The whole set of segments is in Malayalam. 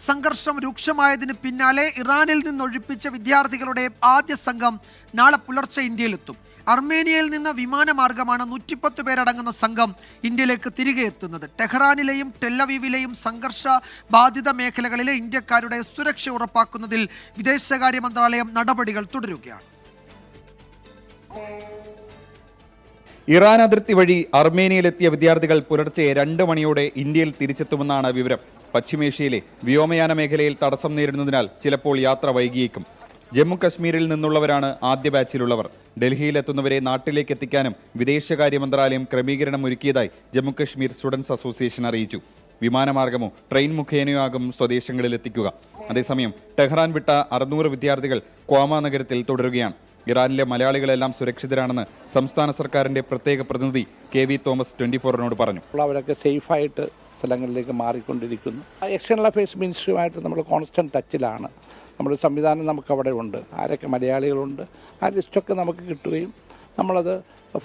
സംഘർഷം രൂക്ഷമായതിന് പിന്നാലെ ഇറാനിൽ നിന്നൊഴിപ്പിച്ച വിദ്യാർത്ഥികളുടെ ആദ്യ സംഘം നാളെ പുലർച്ചെ ഇന്ത്യയിലെത്തും. അർമേനിയയിൽ നിന്ന് വിമാനമാർഗമാണ് 110 പേരടങ്ങുന്ന സംഘം ഇന്ത്യയിലേക്ക് തിരികെ എത്തുന്നത്. ടെഹ്റാനിലെയും ടെല്ലവീവിലെയും സംഘർഷ ബാധിത മേഖലകളിലെ ഇന്ത്യക്കാരുടെ സുരക്ഷ ഉറപ്പാക്കുന്നതിൽ വിദേശകാര്യ മന്ത്രാലയം നടപടികൾ തുടരുകയാണ്. ഇറാൻ അതിർത്തി വഴി അർമേനിയയിലെത്തിയ വിദ്യാർത്ഥികൾ പുലർച്ചെ 2 മണിയോടെ ഇന്ത്യയിൽ തിരിച്ചെത്തുമെന്നാണ് വിവരം. പശ്ചിമേഷ്യയിലെ വ്യോമയാന മേഖലയിൽ തടസ്സം നേരിടുന്നതിനാൽ ചിലപ്പോൾ യാത്ര വൈകിയേക്കും. ജമ്മു കശ്മീരിൽ നിന്നുള്ളവരാണ് ആദ്യ ബാച്ചിലുള്ളവർ. ഡൽഹിയിലെത്തുന്നവരെ നാട്ടിലേക്ക് എത്തിക്കാനും വിദേശകാര്യ മന്ത്രാലയം ക്രമീകരണം ഒരുക്കിയതായി ജമ്മു കശ്മീർ സ്റ്റുഡൻസ് അസോസിയേഷൻ അറിയിച്ചു. വിമാനമാർഗമോ ട്രെയിൻ മുഖേനയോ ആകും സ്വദേശങ്ങളിൽ എത്തിക്കുക. അതേസമയം ടെഹ്റാൻ വിട്ട 600 വിദ്യാർത്ഥികൾ ക്വാമ നഗരത്തിൽ തുടരുകയാണ്. ഇറാനിലെ മലയാളികളെല്ലാം സുരക്ഷിതരാണെന്ന് സംസ്ഥാന സർക്കാരിന്റെ പ്രത്യേക പ്രതിനിധി KV തോമസ് 24 പറഞ്ഞു. അവരൊക്കെ സേഫായിട്ട് സ്ഥലങ്ങളിലേക്ക് മാറിക്കൊണ്ടിരിക്കുന്നു. എക്സ്റ്റേണൽ അഫയേഴ്സ് മിനിസ്ട്രിയുമായിട്ട് നമ്മൾ കോൺസ്റ്റന്റ് ടച്ചിലാണ്. നമ്മുടെ സംവിധാനം നമുക്കവിടെ ഉണ്ട്. ആരൊക്കെ മലയാളികളുണ്ട് ആ ലിസ്റ്റൊക്കെ നമുക്ക് കിട്ടുകയും നമ്മളത്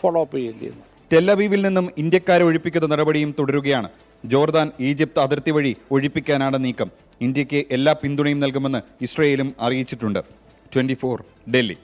ഫോളോ അപ്പ് ചെയ്യുകയും ചെയ്യുന്നു. ടെല്ലവീവിൽ നിന്നും ഇന്ത്യക്കാരെ ഒഴിപ്പിക്കുന്ന നടപടിയും തുടരുകയാണ്. ജോർദാൻ, ഈജിപ്ത് അതിർത്തി വഴി ഒഴിപ്പിക്കാനാണ് നീക്കം. ഇന്ത്യക്ക് എല്ലാ പിന്തുണയും നൽകുമെന്ന് ഇസ്രയേലും അറിയിച്ചിട്ടുണ്ട്. 24 ഡൽഹി.